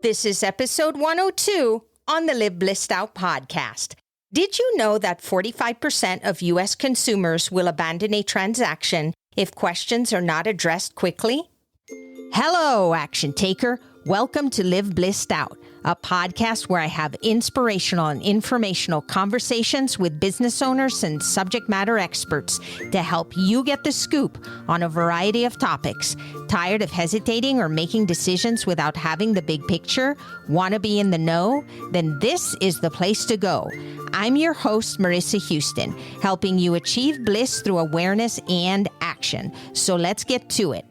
This is episode 102 on the Live Blissed Out podcast. Did you know that 45% of U.S. consumers will abandon a transaction if questions are not addressed quickly? Hello, action taker. Welcome to Live Blissed Out, a podcast where I have inspirational and informational conversations with business owners and subject matter experts to help you get the scoop on a variety of topics. Tired of hesitating or making decisions without having the big picture? Want to be in the know? Then this is the place to go. I'm your host, Marissa Houston, helping you achieve bliss through awareness and action. So let's get to it.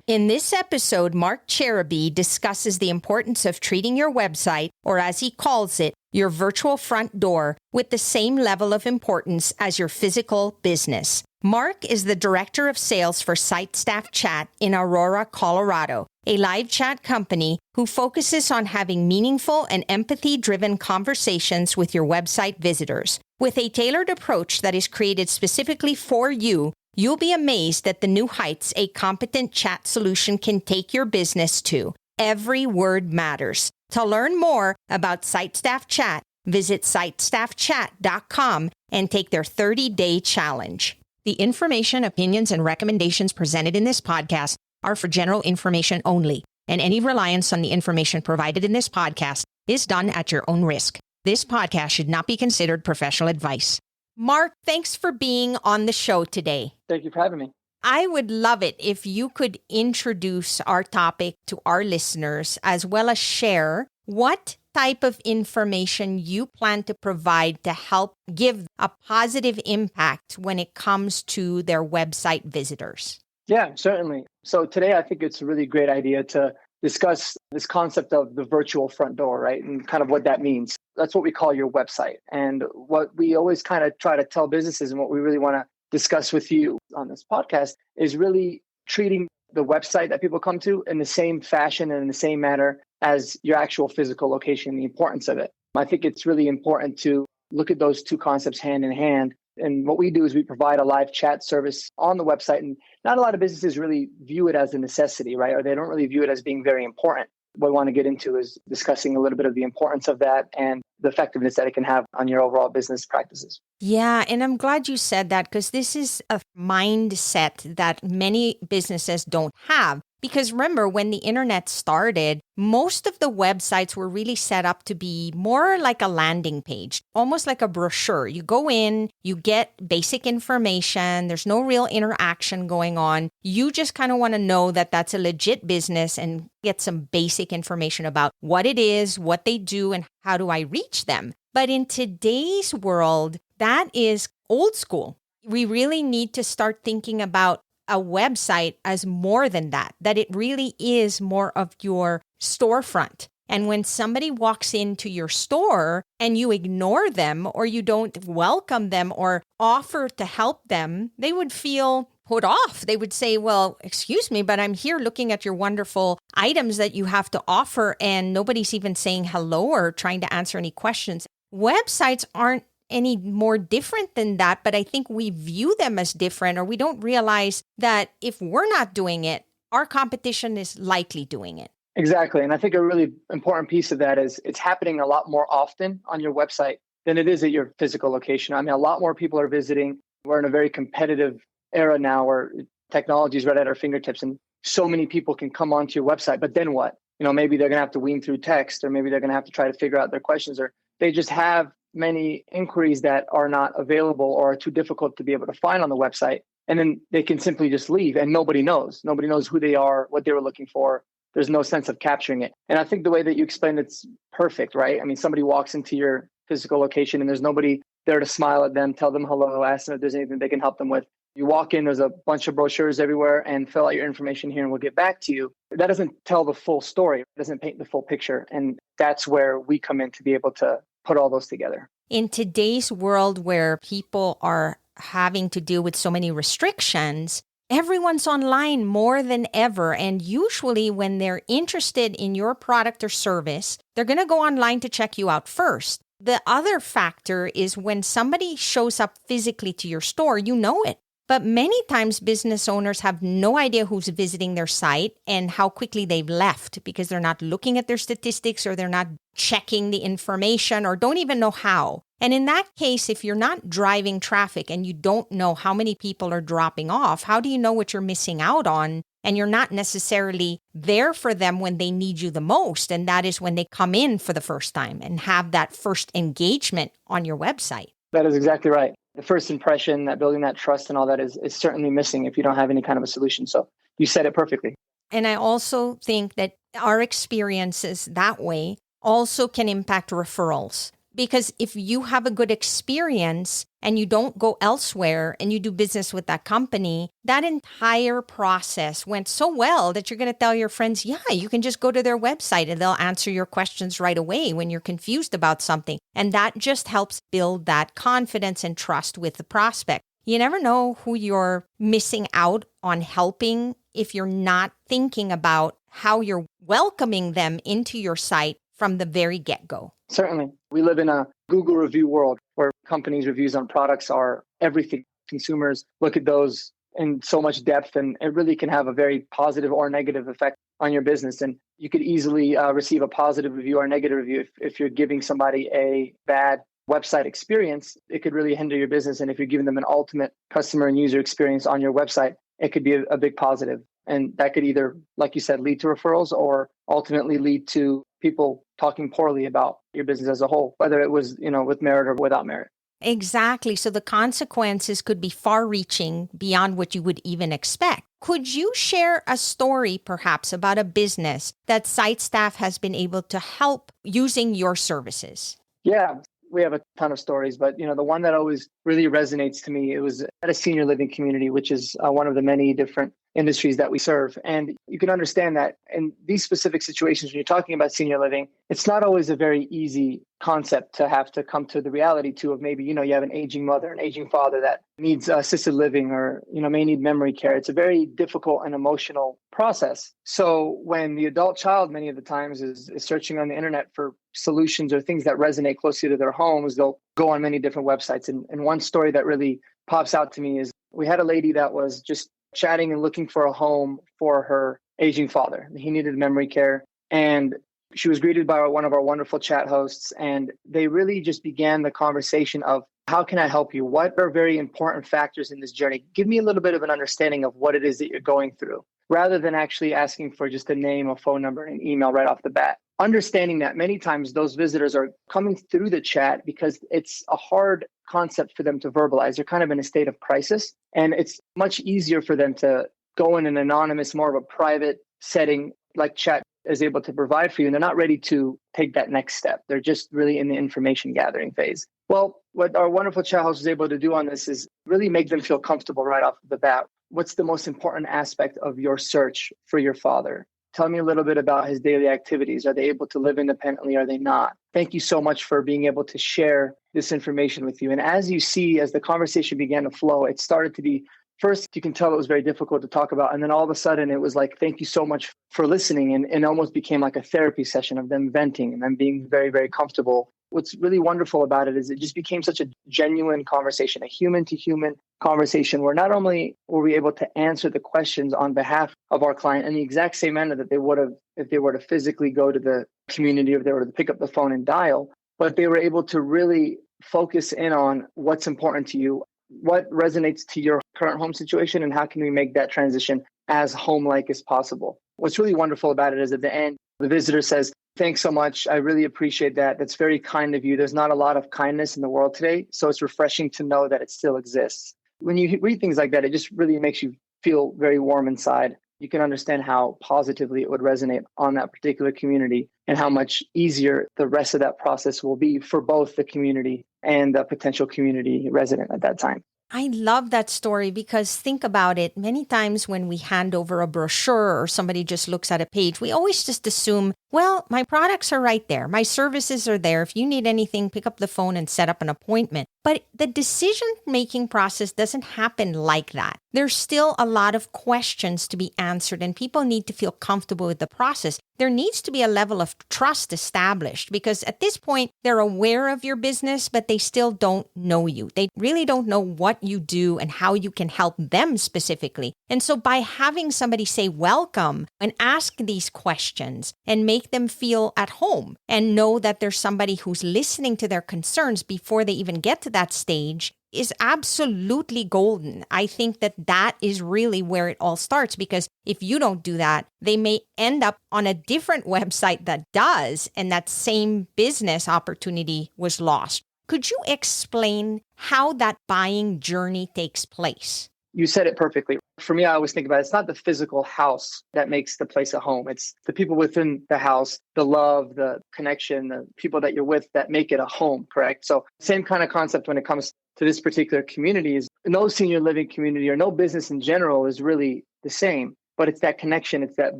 In this episode, Marc Cherabie discusses the importance of treating your website, or as he calls it, your virtual front door, with the same level of importance as your physical business. Marc is the Director of Sales for Site Staff Chat in Aurora, Colorado, a live chat company who focuses on having meaningful and empathy-driven conversations with your website visitors. With a tailored approach that is created specifically for you, you'll be amazed at the new heights a competent chat solution can take your business to. Every word matters. To learn more about Site Staff Chat, visit sitestaffchat.com and take their 30-day challenge. The information, opinions, and recommendations presented in this podcast are for general information only, and any reliance on the information provided in this podcast is done at your own risk. This podcast should not be considered professional advice. Marc, thanks for being on the show today. Thank you for having me. I would love it if you could introduce our topic to our listeners, as well as share what type of information you plan to provide to help give a positive impact when it comes to their website visitors. Yeah, certainly. So today I think it's a really great idea to discuss this concept of the virtual front door, right? And kind of what that means. That's what we call your website. And what we always kind of try to tell businesses, and what we really want to discuss with you on this podcast, is really treating the website that people come to in the same fashion and in the same manner as your actual physical location, the importance of it. I think it's really important to look at those two concepts hand in hand. And what we do is we provide a live chat service on the website. And not a lot of businesses really view it as a necessity, right? Or they don't really view it as being very important. What we want to get into is discussing a little bit of the importance of that and the effectiveness that it can have on your overall business practices. Yeah, and I'm glad you said that, because this is a mindset that many businesses don't have. Because remember, when the internet started, most of the websites were really set up to be more like a landing page, almost like a brochure. You go in, you get basic information. There's no real interaction going on. You just kind of want to know that that's a legit business and get some basic information about what it is, what they do, and how do I reach them. But in today's world, that is old school. We really need to start thinking about a website as more than that it really is more of your storefront. And when somebody walks into your store and you ignore them, or you don't welcome them or offer to help them, they would feel put off. They would say, well, excuse me, but I'm here looking at your wonderful items that you have to offer, and nobody's even saying hello or trying to answer any questions. Websites aren't any more different than that, but I think we view them as different, or we don't realize that if we're not doing it, our competition is likely doing it. Exactly. And I think a really important piece of that is it's happening a lot more often on your website than it is at your physical location. I mean, a lot more people are visiting. We're in a very competitive era now where technology is right at our fingertips, and so many people can come onto your website. But then what? Maybe they're going to have to wean through text, or maybe they're going to have to try to figure out their questions, or they just have many inquiries that are not available or are too difficult to be able to find on the website. And then they can simply just leave, and nobody knows. Nobody knows who they are, what they were looking for. There's no sense of capturing it. And I think the way that you explained it's perfect, right? I mean, somebody walks into your physical location and there's nobody there to smile at them, tell them hello, ask them if there's anything they can help them with. You walk in, there's a bunch of brochures everywhere, and fill out your information here and we'll get back to you. That doesn't tell the full story. It doesn't paint the full picture. And that's where we come in to be able to put all those together. In today's world where people are having to deal with so many restrictions, everyone's online more than ever. And usually when they're interested in your product or service, they're going to go online to check you out first. The other factor is when somebody shows up physically to your store, you know it. But many times business owners have no idea who's visiting their site and how quickly they've left because they're not looking at their statistics or they're not checking the information or don't even know how. And in that case, if you're not driving traffic and you don't know how many people are dropping off, how do you know what you're missing out on? And you're not necessarily there for them when they need you the most. And that is when they come in for the first time and have that first engagement on your website. That is exactly right. The first impression, that building that trust and all that is certainly missing if you don't have any kind of a solution. So you said it perfectly. And I also think that our experiences that way also can impact referrals. Because if you have a good experience and you don't go elsewhere and you do business with that company, that entire process went so well that you're going to tell your friends, yeah, you can just go to their website and they'll answer your questions right away when you're confused about something. And that just helps build that confidence and trust with the prospect. You never know who you're missing out on helping if you're not thinking about how you're welcoming them into your site from the very get-go. Certainly. We live in a Google review world where companies' reviews on products are everything. Consumers look at those in so much depth, and it really can have a very positive or negative effect on your business. And you could easily receive a positive review or negative review. If you're giving somebody a bad website experience, it could really hinder your business. And if you're giving them an ultimate customer and user experience on your website, it could be a big positive. And that could either, like you said, lead to referrals or ultimately lead to people talking poorly about your business as a whole, whether it was, with merit or without merit. Exactly. So the consequences could be far-reaching beyond what you would even expect. Could you share a story, perhaps, about a business that site staff has been able to help using your services? Yeah, we have a ton of stories, but the one that always really resonates to me, it was at a senior living community, which is one of the many different industries that we serve. And you can understand that in these specific situations, when you're talking about senior living, it's not always a very easy concept to have to come to the reality of maybe, you have an aging mother, an aging father that needs assisted living or, may need memory care. It's a very difficult and emotional process. So when the adult child, many of the times is searching on the internet for solutions or things that resonate closely to their homes, they'll go on many different websites. And one story that really pops out to me is we had a lady that was just chatting and looking for a home for her aging father. He needed memory care. And she was greeted by one of our wonderful chat hosts. And they really just began the conversation of, how can I help you? What are very important factors in this journey? Give me a little bit of an understanding of what it is that you're going through, rather than actually asking for just a name, a phone number, and an email right off the bat. Understanding that many times those visitors are coming through the chat because it's a hard concept for them to verbalize. They're kind of in a state of crisis, and it's much easier for them to go in an anonymous, more of a private setting like chat is able to provide for you. And they're not ready to take that next step. They're just really in the information gathering phase. Well, what our wonderful chat host was able to do on this is really make them feel comfortable right off the bat. What's the most important aspect of your search for your father? Tell me a little bit about his daily activities. Are they able to live independently? Are they not? Thank you so much for being able to share this information with you. And as you see, as the conversation began to flow, it started to be, first, you can tell it was very difficult to talk about. And then all of a sudden it was like, thank you so much for listening. And it almost became like a therapy session of them venting and them being very, very comfortable. What's really wonderful about it is it just became such a genuine conversation, a human to human conversation where not only were we able to answer the questions on behalf of our client in the exact same manner that they would have if they were to physically go to the community or if they were to pick up the phone and dial, but they were able to really focus in on what's important to you, what resonates to your current home situation, and how can we make that transition as home-like as possible. What's really wonderful about it is at the end, the visitor says, "Thanks so much. I really appreciate that. That's very kind of you. There's not a lot of kindness in the world today, so it's refreshing to know that it still exists." When you read things like that, it just really makes you feel very warm inside. You can understand how positively it would resonate on that particular community and how much easier the rest of that process will be for both the community and the potential community resident at that time. I love that story because think about it. Many times when we hand over a brochure or somebody just looks at a page, we always just assume, well, my products are right there. My services are there. If you need anything, pick up the phone and set up an appointment. But the decision-making process doesn't happen like that. There's still a lot of questions to be answered, and people need to feel comfortable with the process. There needs to be a level of trust established because at this point, they're aware of your business, but they still don't know you. They really don't know what what you do and how you can help them specifically. And so by having somebody say welcome and ask these questions and make them feel at home and know that there's somebody who's listening to their concerns before they even get to that stage is absolutely golden. I think that that is really where it all starts, because if you don't do that, they may end up on a different website that does, and that same business opportunity was lost. Could you explain how that buying journey takes place? You said it perfectly. For me, I always think about it's not the physical house that makes the place a home. It's the people within the house, the love, the connection, the people that you're with that make it a home, correct? So same kind of concept when it comes to this particular community is no senior living community or no business in general is really the same, but it's that connection, it's that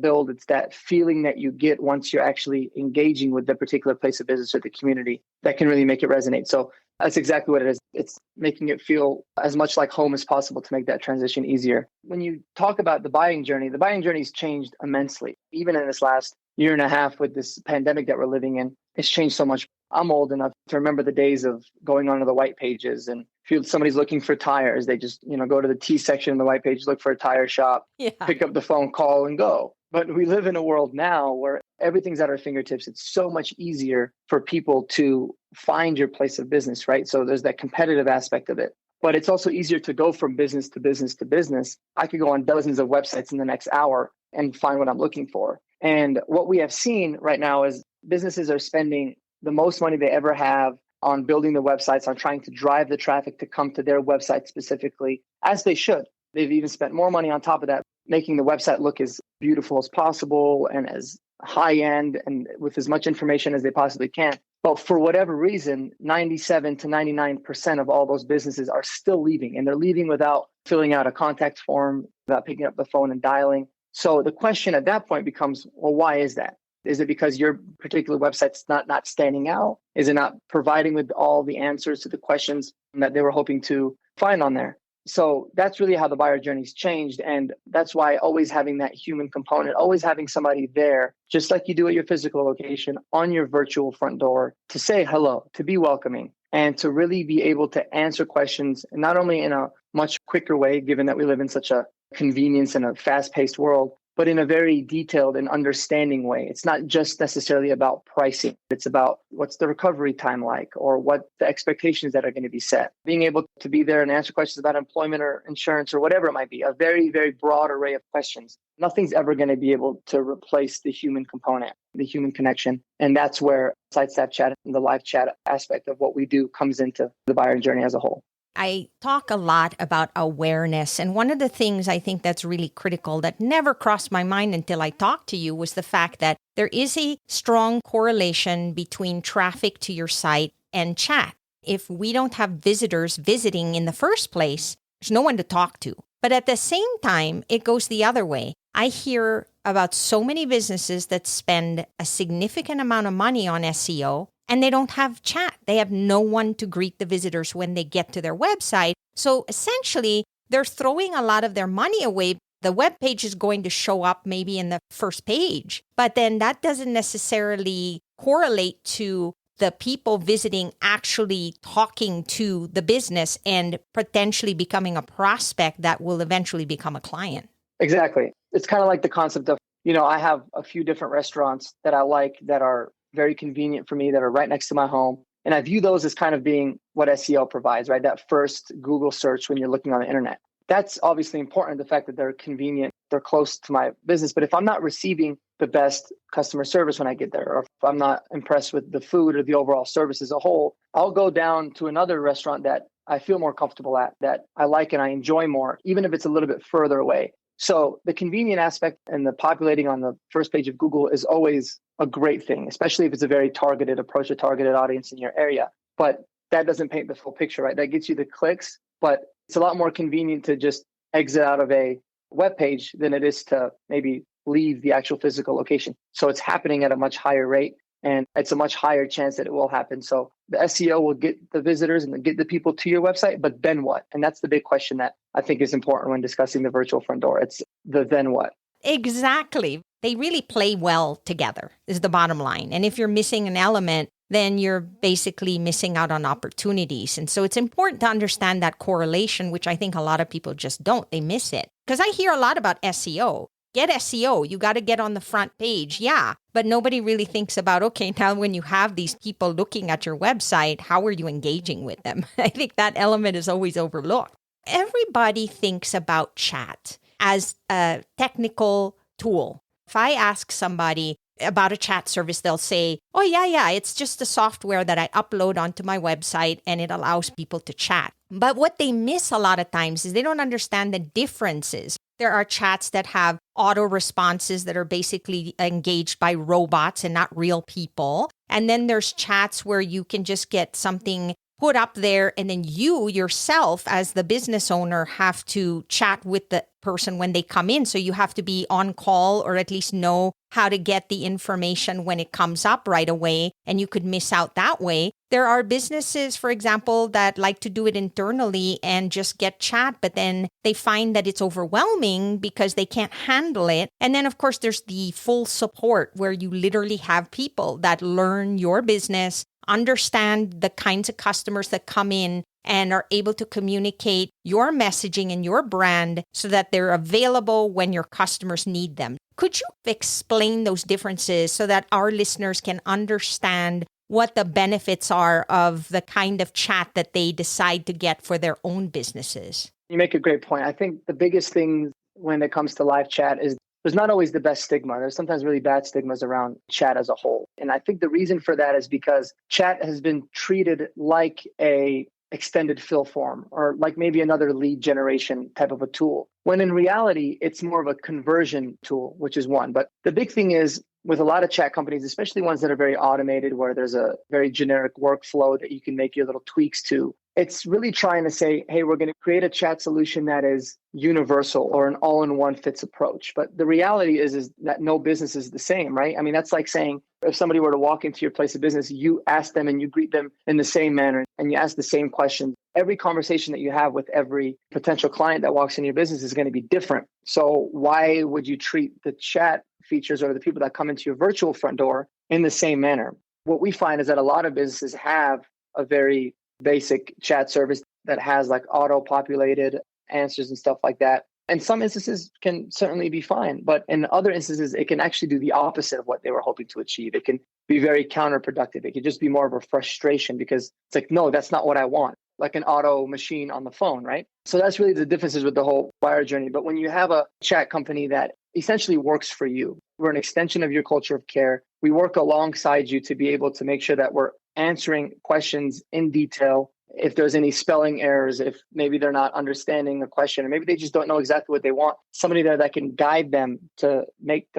build, it's that feeling that you get once you're actually engaging with the particular place of business or the community that can really make it resonate. So that's exactly what it is. It's making it feel as much like home as possible to make that transition easier. When you talk about the buying journey's changed immensely. Even in this last year and a half with this pandemic that we're living in, it's changed so much. I'm old enough to remember the days of going onto the white pages, and if somebody's looking for tires, they just, go to the T section of the white page, look for a tire shop, pick up the phone, call and go. But we live in a world now where everything's at our fingertips. It's so much easier for people to find your place of business, right? So there's that competitive aspect of it. But it's also easier to go from business to business to business. I could go on dozens of websites in the next hour and find what I'm looking for. And what we have seen right now is businesses are spending the most money they ever have on building the websites, on trying to drive the traffic to come to their website specifically, as they should. They've even spent more money on top of that, making the website look as beautiful as possible and as high end and with as much information as they possibly can. But for whatever reason, 97 to 99% of all those businesses are still leaving, and they're leaving without filling out a contact form, without picking up the phone and dialing. So the question at that point becomes, well, why is that? Is it because your particular website's not standing out? Is it not providing with all the answers to the questions that they were hoping to find on there? So that's really how the buyer journey's changed. And that's why always having that human component, always having somebody there, just like you do at your physical location, on your virtual front door, to say hello, to be welcoming, and to really be able to answer questions, not only in a much quicker way, given that we live in such a convenience and a fast-paced world, but in a very detailed and understanding way. It's not just necessarily about pricing. It's about what's the recovery time like, or what the expectations that are going to be set. Being able to be there and answer questions about employment or insurance or whatever it might be, a very, very broad array of questions. Nothing's ever going to be able to replace the human component, the human connection. And that's where site staff chat and the live chat aspect of what we do comes into the buyer journey as a whole. I talk a lot about awareness. And one of the things I think that's really critical that never crossed my mind until I talked to you was the fact that there is a strong correlation between traffic to your site and chat. If we don't have visitors visiting in the first place, there's no one to talk to. But at the same time, it goes the other way. I hear about so many businesses that spend a significant amount of money on SEO, and they don't have chat. They have no one to greet the visitors when they get to their website. So essentially, they're throwing a lot of their money away. The web page is going to show up maybe in the first page, but then that doesn't necessarily correlate to the people visiting actually talking to the business and potentially becoming a prospect that will eventually become a client. Exactly. It's kind of like the concept of, I have a few different restaurants that I like that are very convenient for me, that are right next to my home. And I view those as kind of being what SEO provides, right? That first Google search when you're looking on the internet. That's obviously important, the fact that they're convenient, they're close to my business. But if I'm not receiving the best customer service when I get there, or if I'm not impressed with the food or the overall service as a whole, I'll go down to another restaurant that I feel more comfortable at, that I like and I enjoy more, even if it's a little bit further away. So the convenient aspect and the populating on the first page of Google is always a great thing, especially if it's a very targeted approach, a targeted audience in your area. But that doesn't paint the full picture, right? That gets you the clicks, but it's a lot more convenient to just exit out of a web page than it is to maybe leave the actual physical location. So it's happening at a much higher rate, and it's a much higher chance that it will happen. So the SEO will get the visitors and get the people to your website, but then what? And that's the big question that I think is important when discussing the virtual front door. It's the then what? Exactly. They really play well together is the bottom line. And if you're missing an element, then you're basically missing out on opportunities. And so it's important to understand that correlation, which I think a lot of people just don't. They miss it. Because I hear a lot about SEO. Get SEO. You got to get on the front page. Yeah. But nobody really thinks about, okay, now when you have these people looking at your website, how are you engaging with them? I think that element is always overlooked. Everybody thinks about chat as a technical tool. If I ask somebody about a chat service, they'll say, oh, yeah, it's just a software that I upload onto my website and it allows people to chat. But what they miss a lot of times is they don't understand the differences. There are chats that have auto responses that are basically engaged by robots and not real people. And then there's chats where you can just get something put up there and then you yourself as the business owner have to chat with the person when they come in. So you have to be on call or at least know how to get the information when it comes up right away. And you could miss out that way. There are businesses, for example, that like to do it internally and just get chat, but then they find that it's overwhelming because they can't handle it. And then, of course, there's the full support where you literally have people that learn your business, understand the kinds of customers that come in and are able to communicate your messaging and your brand so that they're available when your customers need them. Could you explain those differences so that our listeners can understand what the benefits are of the kind of chat that they decide to get for their own businesses? You make a great point. I think the biggest thing when it comes to live chat is there's not always the best stigma. There's sometimes really bad stigmas around chat as a whole. And I think the reason for that is because chat has been treated like a extended fill form or like maybe another lead generation type of a tool, when in reality, it's more of a conversion tool, which is one. But the big thing is with a lot of chat companies, especially ones that are very automated, where there's a very generic workflow that you can make your little tweaks to, it's really trying to say, hey, we're going to create a chat solution that is universal or an all-in-one fits approach. But the reality is that no business is the same, right? I mean, that's like saying if somebody were to walk into your place of business, you ask them and you greet them in the same manner and you ask the same questions. Every conversation that you have with every potential client that walks into your business is going to be different. So why would you treat the chat features or the people that come into your virtual front door in the same manner? What we find is that a lot of businesses have a very basic chat service that has like auto-populated answers and stuff like that. And some instances can certainly be fine, but in other instances, it can actually do the opposite of what they were hoping to achieve. It can be very counterproductive. It could just be more of a frustration because it's like, no, that's not what I want. Like an auto machine on the phone, right? So that's really the differences with the whole buyer journey. But when you have a chat company that essentially works for you, we're an extension of your culture of care. We work alongside you to be able to make sure that we're answering questions in detail. If there's any spelling errors, if maybe they're not understanding a question, or maybe they just don't know exactly what they want, somebody there that can guide them to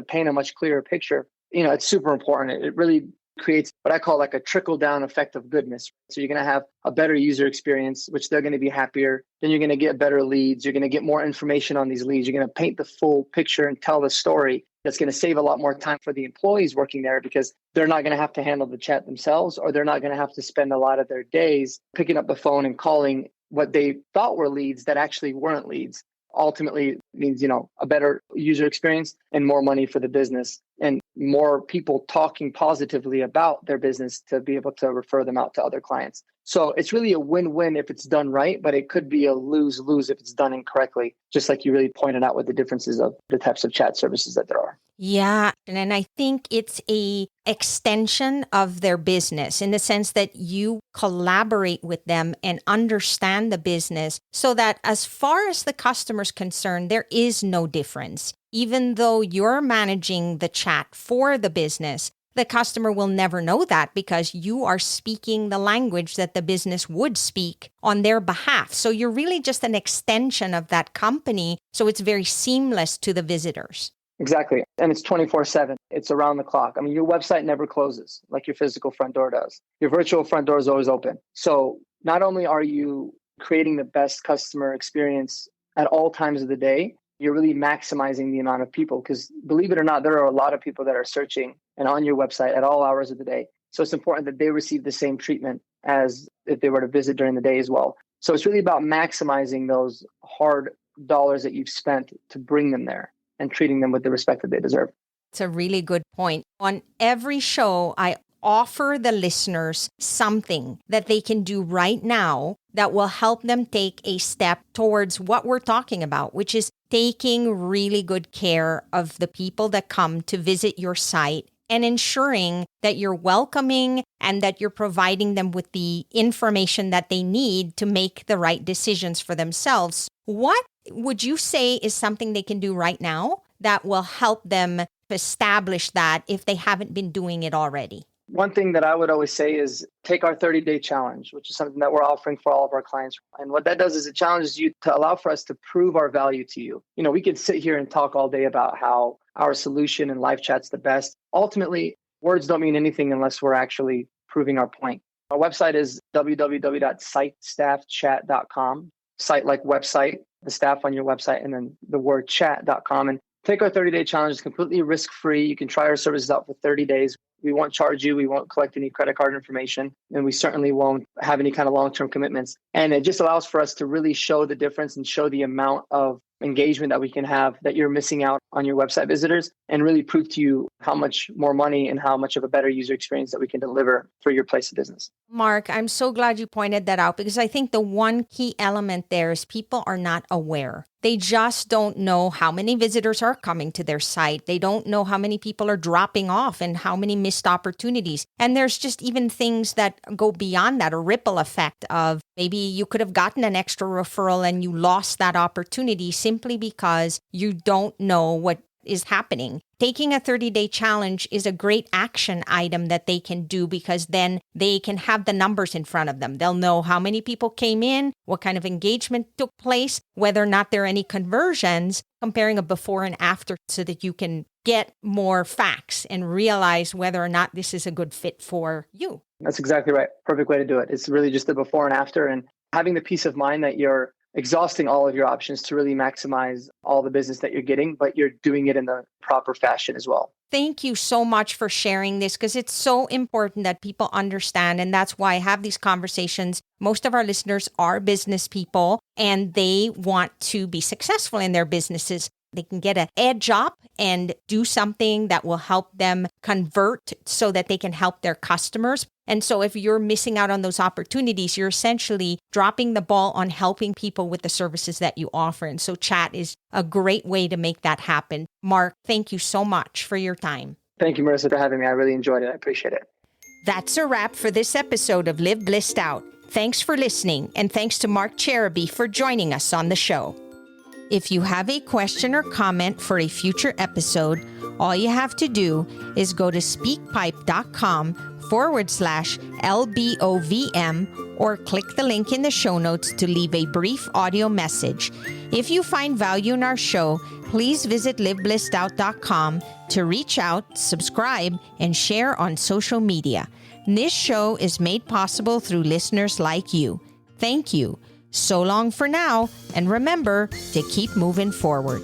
paint a much clearer picture. It's super important. It really creates what I call like a trickle down effect of goodness. So you're going to have a better user experience, which they're going to be happier. Then you're going to get better leads. You're going to get more information on these leads. You're going to paint the full picture and tell the story. That's going to save a lot more time for the employees working there because they're not going to have to handle the chat themselves, or they're not going to have to spend a lot of their days picking up the phone and calling what they thought were leads that actually weren't leads. Ultimately means, a better user experience and more money for the business and more people talking positively about their business to be able to refer them out to other clients. So it's really a win-win if it's done right, but it could be a lose-lose if it's done incorrectly, just like you really pointed out with the differences of the types of chat services that there are. Yeah. And I think it's a extension of their business in the sense that you collaborate with them and understand the business so that as far as the customer's concerned, there is no difference. Even though you're managing the chat for the business, the customer will never know that because you are speaking the language that the business would speak on their behalf. So you're really just an extension of that company. So it's very seamless to the visitors. Exactly. And it's 24/7. It's around the clock. I mean, your website never closes like your physical front door does. Your virtual front door is always open. So not only are you creating the best customer experience at all times of the day, you're really maximizing the amount of people because believe it or not, there are a lot of people that are searching and on your website at all hours of the day. So it's important that they receive the same treatment as if they were to visit during the day as well. So it's really about maximizing those hard dollars that you've spent to bring them there and treating them with the respect that they deserve. It's a really good point. On every show, I offer the listeners something that they can do right now that will help them take a step towards what we're talking about, which is taking really good care of the people that come to visit your site and ensuring that you're welcoming and that you're providing them with the information that they need to make the right decisions for themselves. What would you say is something they can do right now that will help them establish that if they haven't been doing it already? One thing that I would always say is take our 30-day challenge, which is something that we're offering for all of our clients. And what that does is it challenges you to allow for us to prove our value to you. You know, we could sit here and talk all day about how our solution and live chat's the best. Ultimately, words don't mean anything unless we're actually proving our point. Our website is www.sitestaffchat.com. Site like website, the staff on your website, and then the word chat.com. And take our 30-day challenge. It's completely risk-free. You can try our services out for 30 days. We won't charge you. We won't collect any credit card information. And we certainly won't have any kind of long-term commitments. And it just allows for us to really show the difference and show the amount of engagement that we can have that you're missing out on your website visitors, and really prove to you how much more money and how much of a better user experience that we can deliver for your place of business. Mark, I'm so glad you pointed that out, because I think the one key element there is people are not aware. They just don't know how many visitors are coming to their site. They don't know how many people are dropping off and how many missed opportunities. And there's just even things that go beyond that, a ripple effect of maybe you could have gotten an extra referral and you lost that opportunity simply because you don't know what is happening. Taking a 30-day challenge is a great action item that they can do, because then they can have the numbers in front of them. They'll know how many people came in, what kind of engagement took place, whether or not there are any conversions, comparing a before and after, so that you can get more facts and realize whether or not this is a good fit for you. That's exactly right. Perfect way to do it. It's really just the before and after, and having the peace of mind that you're exhausting all of your options to really maximize all the business that you're getting, but you're doing it in the proper fashion as well. Thank you so much for sharing this, because it's so important that people understand. And that's why I have these conversations. Most of our listeners are business people and they want to be successful in their businesses. They can get an edge up and do something that will help them convert so that they can help their customers. And so if you're missing out on those opportunities, you're essentially dropping the ball on helping people with the services that you offer. And so chat is a great way to make that happen. Mark, thank you so much for your time. Thank you, Marissa, for having me. I really enjoyed it. I appreciate it. That's a wrap for this episode of Live Blissed Out. Thanks for listening, and thanks to Marc Cherabie for joining us on the show. If you have a question or comment for a future episode, all you have to do is go to speakpipe.com/LBOVM or click the link in the show notes to leave a brief audio message. If you find value in our show, please visit liveblessedout.com to reach out, subscribe, and share on social media. This show is made possible through listeners like you. Thank you. So long for now, and remember to keep moving forward.